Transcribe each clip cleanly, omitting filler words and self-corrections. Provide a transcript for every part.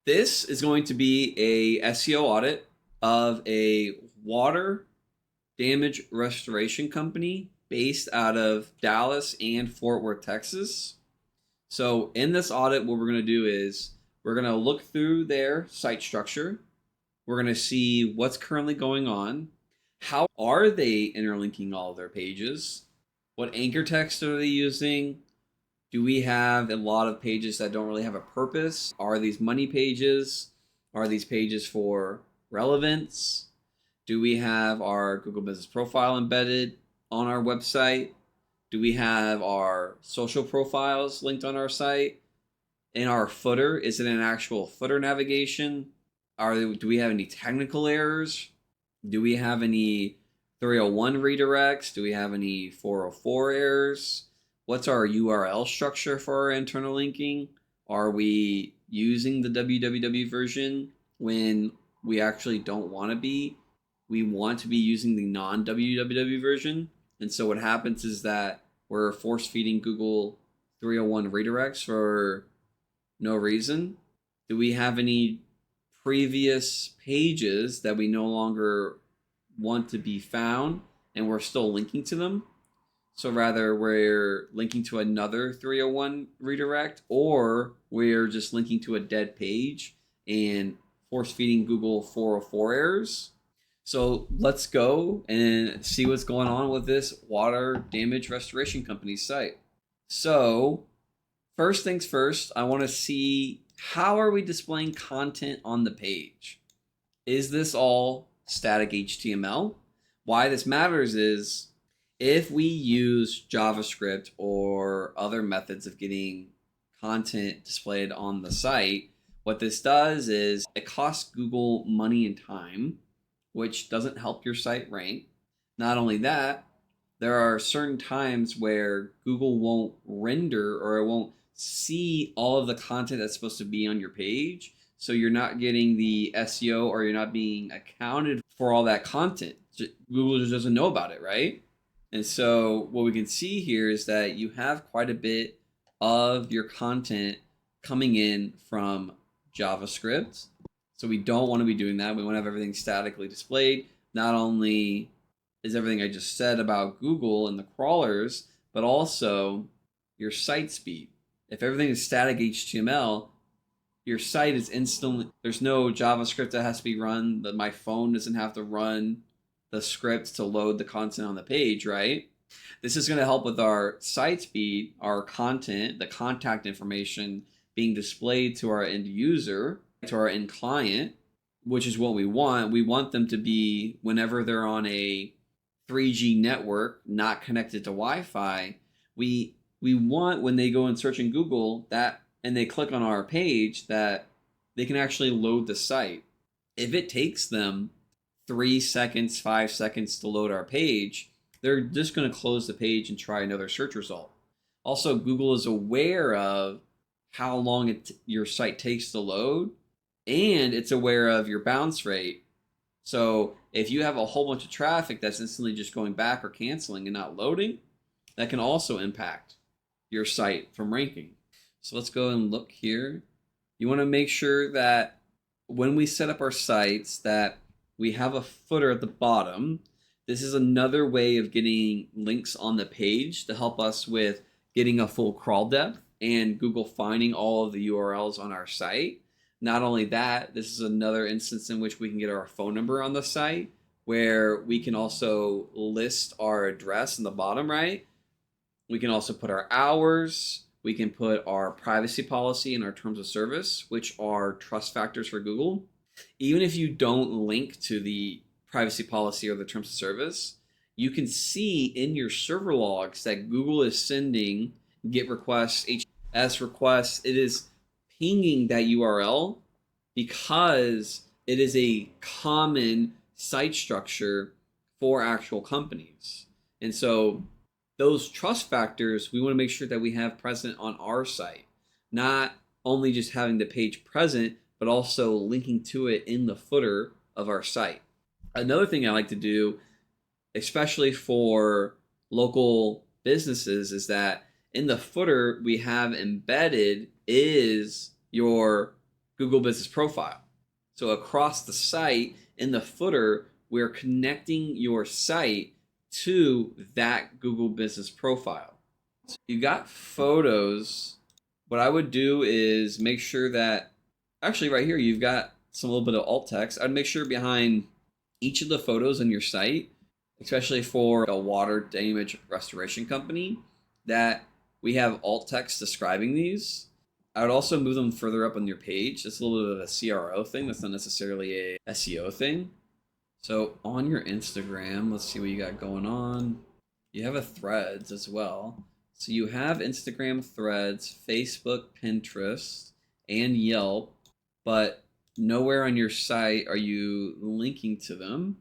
This is going to be a SEO audit of a water damage restoration company based out of Dallas and Fort Worth, Texas. So in this audit, what we're going to do is we're going to look through their site structure. We're going to see what's currently going on. How are they interlinking all of their pages? What anchor text are they using? Do we have a lot of pages that don't really have a purpose? Are these money pages? Are these pages for relevance? Do we have our Google Business Profile embedded on our website? Do we have our social profiles linked on our site? In our footer, is it an actual footer navigation? Do we have any technical errors? Do we have any 301 redirects? Do we have any 404 errors? What's our URL structure for our internal linking? Are we using the www version when we actually don't want to be? We want to be using the non-www version. And so what happens is that we're force feeding Google 301 redirects for no reason. Do we have any previous pages that we no longer want to be found and we're still linking to them? So rather we're linking to another 301 redirect, or we're just linking to a dead page and force feeding Google 404 errors. So let's go and see what's going on with this water damage restoration company's site. So first things first, I want to see how are we displaying content on the page? Is this all static HTML? Why this matters is if we use JavaScript or other methods of getting content displayed on the site, what this does is it costs Google money and time, which doesn't help your site rank. Not only that, there are certain times where Google won't render or it won't see all of the content that's supposed to be on your page. So you're not getting the SEO or you're not being accounted for all that content. Google just doesn't know about it, right? And so what we can see here is that you have quite a bit of your content coming in from JavaScript. So we don't want to be doing that. We want to have everything statically displayed. Not only is everything I just said about Google and the crawlers, but also your site speed. If everything is static HTML, your site is instantly, there's no JavaScript that has to be run, that my phone doesn't have to run the script to load the content on the page, right? This is going to help with our site speed, our content, the contact information being displayed to our end user, to our end client, which is what we want. We want them to be, whenever they're on a 3G network, not connected to Wi-Fi, we want when they go and search in Google that, and they click on our page, that they can actually load the site. If it takes them 3 seconds, 5 seconds to load our page, they're just going to close the page and try another search result. Also, Google is aware of how long your site takes to load, and it's aware of your bounce rate. So if you have a whole bunch of traffic that's instantly just going back or canceling and not loading, that can also impact your site from ranking. So let's go and look here. You want to make sure that when we set up our sites that we have a footer at the bottom. This is another way of getting links on the page to help us with getting a full crawl depth and Google finding all of the URLs on our site. Not only that, this is another instance in which we can get our phone number on the site, where we can also list our address in the bottom right. We can also put our hours. We can put our privacy policy and our terms of service, which are trust factors for Google. Even if you don't link to the privacy policy or the terms of service, you can see in your server logs that Google is sending GET requests, HTTPS requests. It is pinging that URL because it is a common site structure for actual companies. And so those trust factors, we want to make sure that we have present on our site, not only just having the page present, but also linking to it in the footer of our site. Another thing I like to do, especially for local businesses, is that in the footer we have embedded is your Google Business Profile. So across the site, in the footer, we're connecting your site to that Google Business Profile. So you got photos. What I would do is make sure that, actually right here, you've got some little bit of alt text. I'd make sure behind each of the photos on your site, especially for a water damage restoration company, that we have alt text describing these. I would also move them further up on your page. That's a little bit of a CRO thing. That's not necessarily a SEO thing. So on your Instagram, let's see what you got going on. You have a threads as well. So you have Instagram threads, Facebook, Pinterest, and Yelp, but nowhere on your site are you linking to them.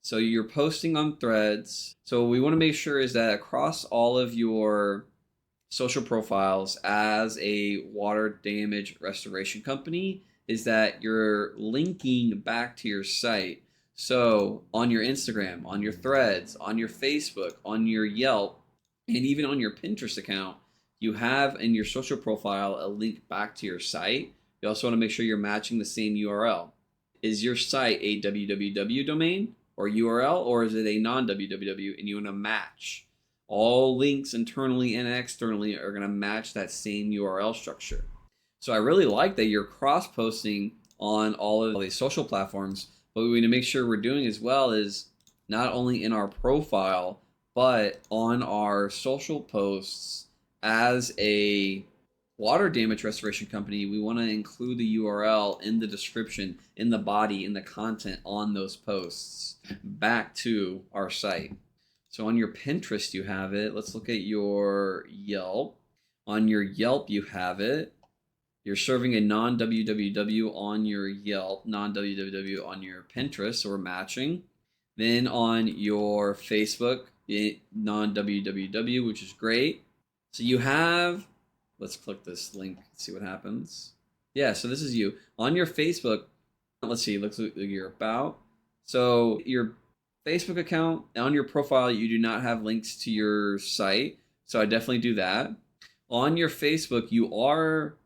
So you're posting on threads. So what we want to make sure is that across all of your social profiles as a water damage restoration company is that you're linking back to your site. So on your Instagram, on your threads, on your Facebook, on your Yelp, and even on your Pinterest account, you have in your social profile a link back to your site. You also want to make sure you're matching the same URL. Is your site a www domain or URL, or is it a non-www, and you want to match? All links internally and externally are going to match that same URL structure. So I really like that you're cross-posting on all of these social platforms, but what we need to make sure we're doing as well is not only in our profile, but on our social posts as a water damage restoration company, we want to include the URL in the description, in the body, in the content on those posts back to our site. So on your Pinterest, you have it. Let's look at your Yelp. On your Yelp, you have it. You're serving a non-www on your Yelp, non-www on your Pinterest, so we're matching. Then on your Facebook, non-www, which is great. So you have, let's click this link, see what happens. Yeah, so this is you. On your Facebook, let's see, looks like your about. So your Facebook account, on your profile, you do not have links to your site. So I definitely do that. On your Facebook, you are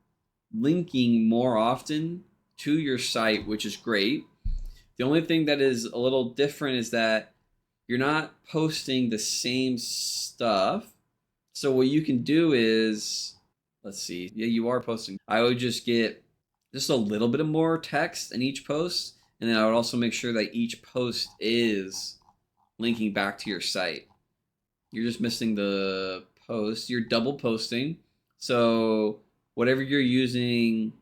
linking more often to your site, which is great. The only thing that is a little different is that you're not posting the same stuff. So what you can do is, let's see, yeah, you are posting. I would just get just a little bit of more text in each post. And then I would also make sure that each post is linking back to your site. You're just missing the post. You're double posting. So whatever you're using,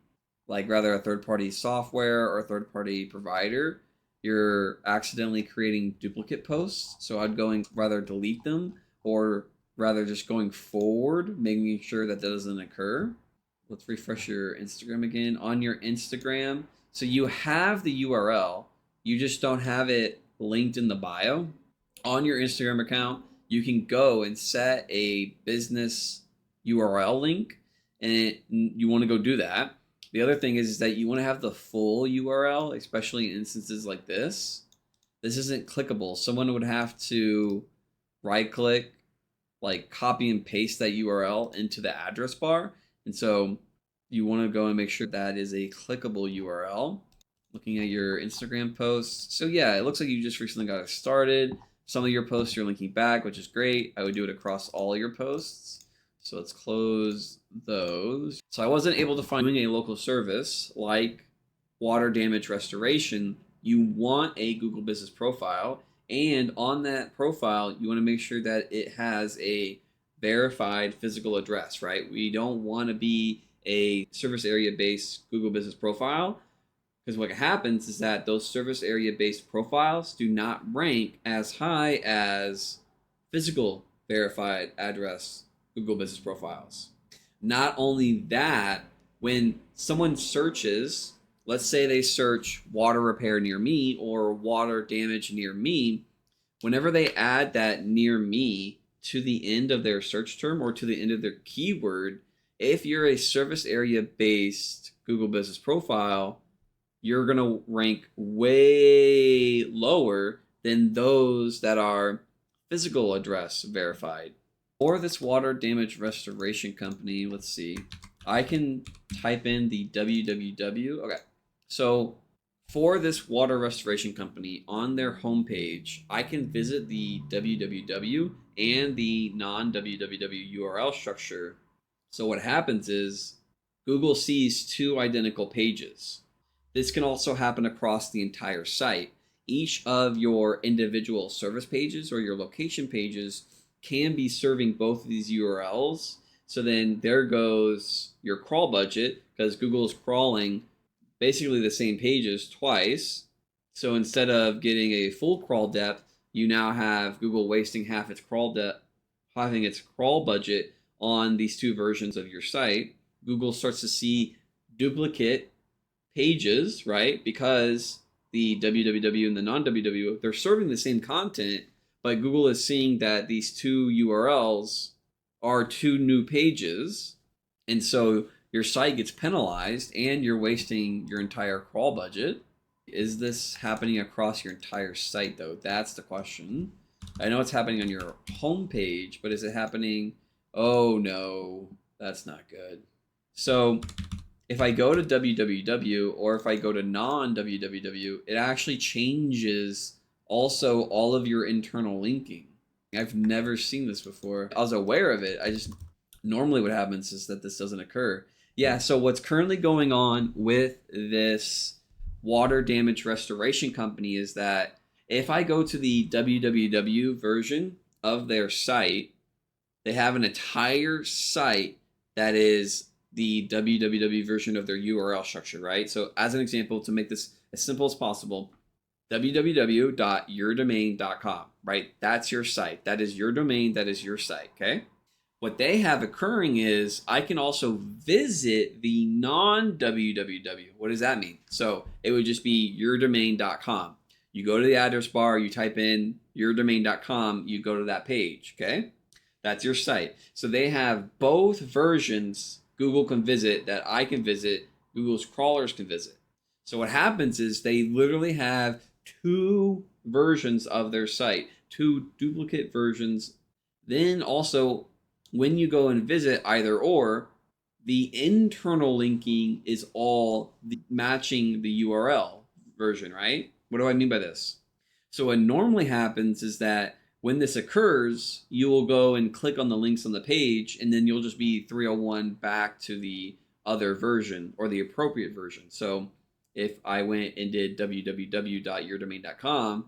like rather a third-party software or a third-party provider, you're accidentally creating duplicate posts. So I'd go and rather delete them, or rather just going forward, making sure that doesn't occur. Let's refresh your Instagram again. On your Instagram, so you have the URL, you just don't have it linked in the bio. On your Instagram account, you can go and set a business URL link, and you want to go do that. The other thing is that you want to have the full URL, especially in instances like this. This isn't clickable. Someone would have to right click, like copy and paste that URL into the address bar. And so you want to go and make sure that is a clickable URL. Looking at your Instagram posts. So yeah, it looks like you just recently got it started. Some of your posts you're linking back, which is great. I would do it across all your posts. So let's close those. So I wasn't able to find doing a local service like water damage restoration. You want a Google Business Profile, and on that profile, you want to make sure that it has a verified physical address, right? We don't want to be a service area based Google Business Profile, because what happens is that those service area based profiles do not rank as high as physical verified address Google Business Profiles. Not only that, when someone searches, let's say they search water repair near me or water damage near me, whenever they add that near me to the end of their search term or to the end of their keyword, if you're a service area based Google Business Profile, you're going to rank way lower than those that are physical address verified. Or this water damage restoration company, let's see, I can type in the www. Okay. So for this water restoration company on their homepage, I can visit the www and the non-www URL structure. So what happens is Google sees two identical pages. This can also happen across the entire site. Each of your individual service pages or your location pages can be serving both of these URLs. So then there goes your crawl budget because Google is crawling basically the same pages twice. So instead of getting a full crawl depth, you now have Google wasting half its crawl depth, having its crawl budget on these two versions of your site. Google starts to see duplicate pages, right? Because the www and the non-www, they're serving the same content, but Google is seeing that these two URLs are two new pages. And so your site gets penalized and you're wasting your entire crawl budget. Is this happening across your entire site though? That's the question. I know it's happening on your home page, but is it happening? Oh no, that's not good. So if I go to www or if I go to non-www, it actually changes also all of your internal linking. I've never seen this before. I was aware of it. I just normally what happens is that this doesn't occur. Yeah, so what's currently going on with this water damage restoration company is that if I go to the www version of their site, they have an entire site that is the www version of their URL structure, right? So as an example, to make this as simple as possible, www.yourdomain.com, right? That's your site. That is your domain. That is your site, okay? What they have occurring is I can also visit the non-www. What does that mean? So it would just be yourdomain.com. You go to the address bar, you type in yourdomain.com, you go to that page, okay? That's your site. So they have both versions Google can visit that I can visit, Google's crawlers can visit. So what happens is they literally have two versions of their site, two duplicate versions. Then also, when you go and visit either or, the internal linking is all matching the URL version, right? What do I mean by this? So what normally happens is that when this occurs, you will go and click on the links on the page, and then you'll just be 301 back to the other version or the appropriate version. So if I went and did www.yourdomain.com,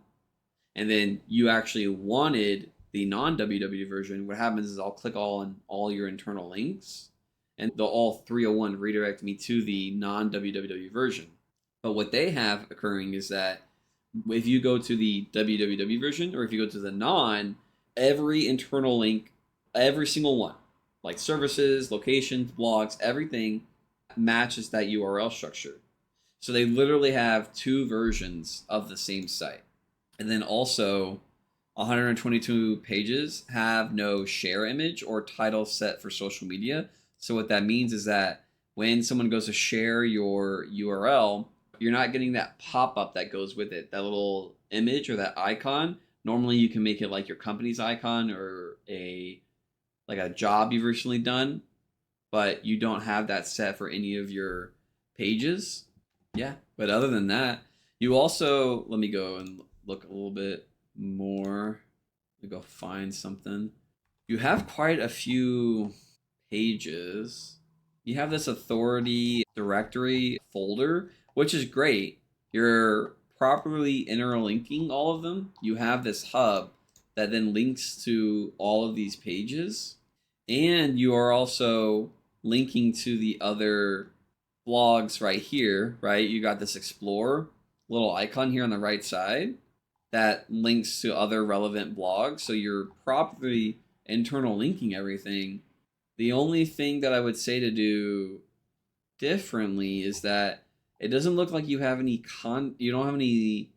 and then you actually wanted the non-www version, what happens is I'll click on all your internal links, and they'll all 301 redirect me to the non-www version. But what they have occurring is that if you go to the www version or if you go to the non, every internal link, every single one, like services, locations, blogs, everything matches that URL structure. So they literally have two versions of the same site. And then also 122 pages have no share image or title set for social media. So what that means is that when someone goes to share your URL, you're not getting that pop-up that goes with it, that little image or that icon. Normally you can make it like your company's icon or a job you've recently done, but you don't have that set for any of your pages. Yeah, but other than that, you also, let me go and look a little bit more. Let me go find something. You have quite a few pages. You have this authority directory folder, which is great. You're properly interlinking all of them. You have this hub that then links to all of these pages. And you are also linking to the other blogs right here, right? You got this explore little icon here on the right side that links to other relevant blogs. So you're properly internal linking everything. The only thing that I would say to do differently is that it doesn't look like you have any you don't have any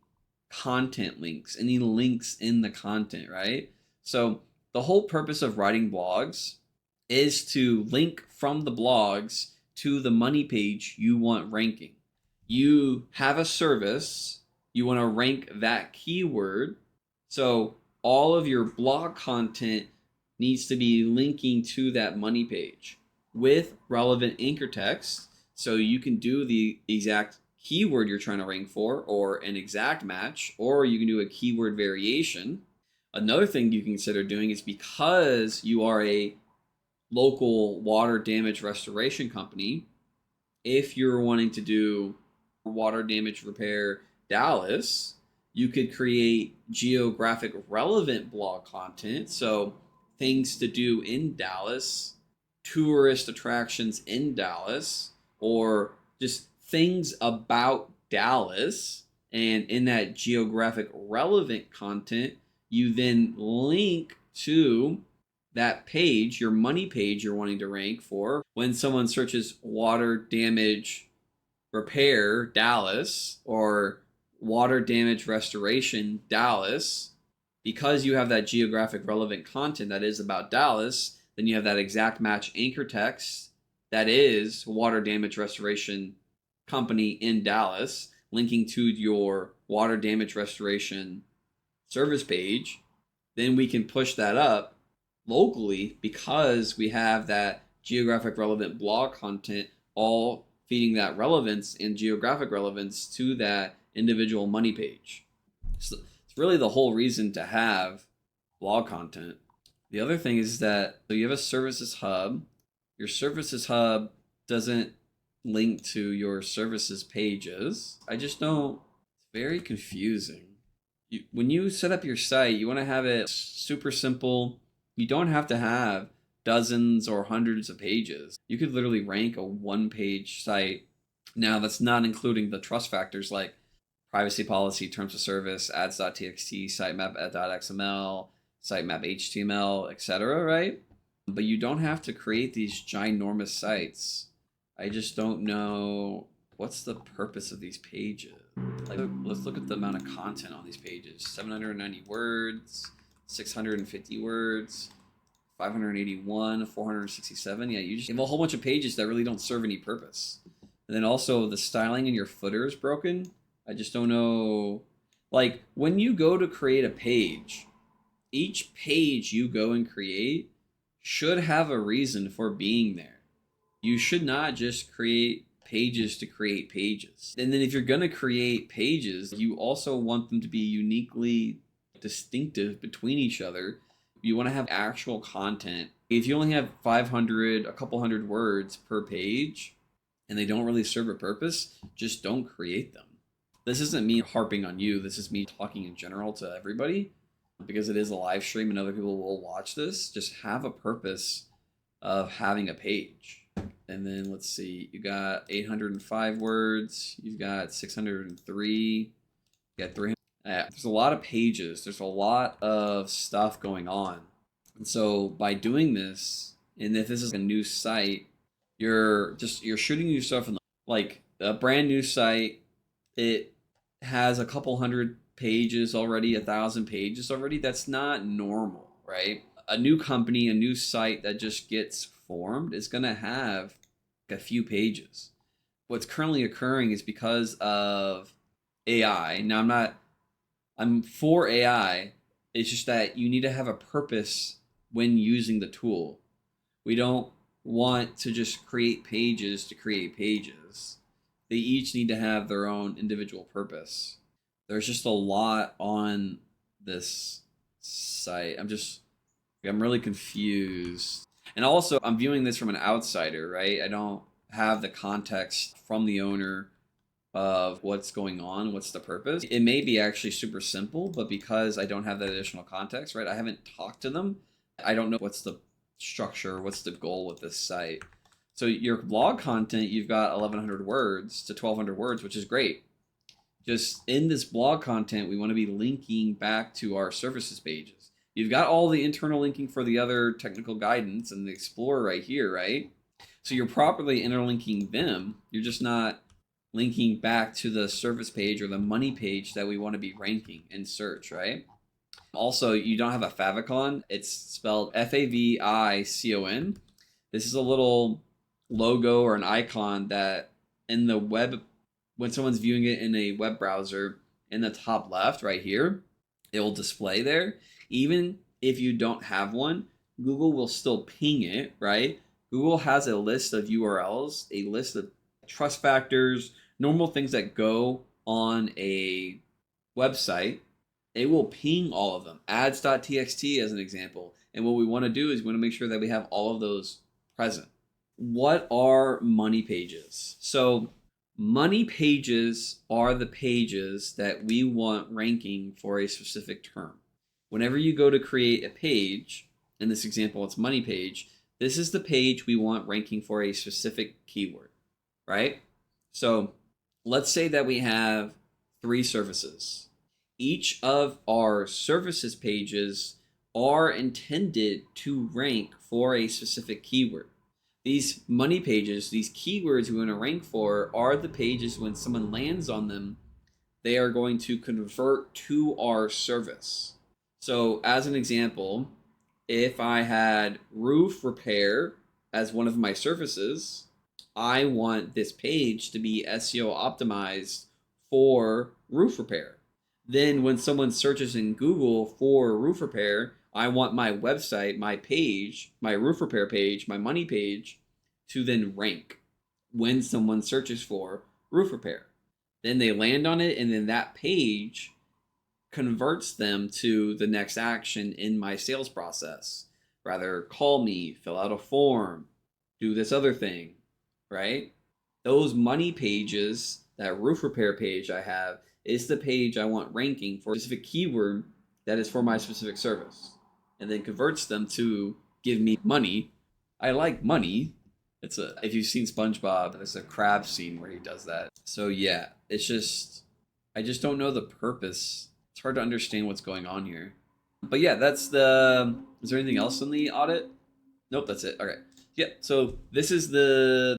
content links, any links in the content, right? So the whole purpose of writing blogs is to link from the blogs to the money page you want ranking. You have a service, you want to rank that keyword. So all of your blog content needs to be linking to that money page. with relevant anchor text. So you can do the exact keyword you're trying to rank for, or an exact match, or you can do a keyword variation. Another thing you can consider doing is, because you are a local water damage restoration company, if you're wanting to do water damage repair Dallas, you could create geographic relevant blog content. So things to do in Dallas, tourist attractions in Dallas, or just things about Dallas. And in that geographic relevant content, you then link to that page, your money page you're wanting to rank for. When someone searches water damage repair Dallas or water damage restoration Dallas, because you have that geographic relevant content that is about Dallas, then you have that exact match anchor text that is water damage restoration company in Dallas, linking to your water damage restoration service page. Then we can push that up locally because we have that geographic relevant blog content all feeding that relevance and geographic relevance to that individual money page. So it's really the whole reason to have blog content. The other thing is that, so you have a services hub. Your services hub doesn't link to your services pages. I just don't, it's very confusing. When you set up your site, you want to have it super simple. You don't have to have dozens or hundreds of pages. You could literally rank a one-page site. Now, that's not including the trust factors like privacy policy, terms of service, ads.txt, sitemap.xml, sitemap.html, etc., right? But you don't have to create these ginormous sites. I just don't know what's the purpose of these pages. Like, let's look at the amount of content on these pages. 790 words, 650 words, 581, 467. Yeah, you just have a whole bunch of pages that really don't serve any purpose. And then also the styling in your footer is broken. I just don't know. Like, when you go to create a page, each page you go and create should have a reason for being there. You should not just create pages to create pages. And then if you're going to create pages, you also want them to be uniquely distinctive between each other. You want to have actual content. If you only have 500, a couple hundred words per page, and they don't really serve a purpose, just don't create them. This isn't me harping on you. This is me talking in general to everybody, because it is a live stream and other people will watch this. Just have a purpose of having a page. And then let's see, you got 805 words, you've got 603, you got 300. There's a lot of pages. There's a lot of stuff going on. And so by doing this, and if this is a new site, you're shooting yourself in the, like, a brand new site. It has a couple hundred pages already, 1,000 pages already. That's not normal, right? A new company, a new site that just gets formed is going to have a few pages. What's currently occurring is because of AI. Now, I'm for AI. It's just that you need to have a purpose when using the tool. We don't want to just create pages to create pages. They each need to have their own individual purpose. There's just a lot on this site. I'm really confused. And also, I'm viewing this from an outsider, right? I don't have the context from the owner of what's going on, what's the purpose. It may be actually super simple, but because I don't have that additional context, right? I haven't talked to them. I don't know what's the structure, what's the goal with this site. So your blog content, you've got 1,100 words to 1,200 words, which is great. Just in this blog content, we want to be linking back to our services pages. You've got all the internal linking for the other technical guidance and the Explorer right here, right? So you're properly interlinking them. You're just not linking back to the service page or the money page that we want to be ranking in search, right? Also, you don't have a favicon. It's spelled F-A-V-I-C-O-N. This is a little logo or an icon that in the web, when someone's viewing it in a web browser, in the top left right here, it will display there. Even if you don't have one, Google will still ping it, right? Google has a list of URLs, a list of trust factors, normal things that go on a website. It will ping all of them, ads.txt as an example. And what we want to do is we want to make sure that we have all of those present. What are money pages? So money pages are the pages that we want ranking for a specific term. Whenever you go to create a page, in this example, it's money page, this is the page we want ranking for a specific keyword, right? So let's say that we have 3 services. Each of our services pages are intended to rank for a specific keyword. These money pages, these keywords we want to rank for, are the pages when someone lands on them, they are going to convert to our service. So as an example, if I had roof repair as one of my services, I want this page to be SEO optimized for roof repair. Then when someone searches in Google for roof repair, I want my website, my page, my roof repair page, my money page to then rank when someone searches for roof repair. Then they land on it, and then that page converts them to the next action in my sales process. Rather, call me, fill out a form, do this other thing, right? Those money pages, that roof repair page I have, is the page I want ranking for a specific keyword that is for my specific service, and then converts them to give me money. I like money. If you've seen SpongeBob, there's a crab scene where he does that. So yeah, I just don't know the purpose. It's hard to understand what's going on here. But yeah, is there anything else in the audit? Nope, that's it. Okay. Yeah, so this is the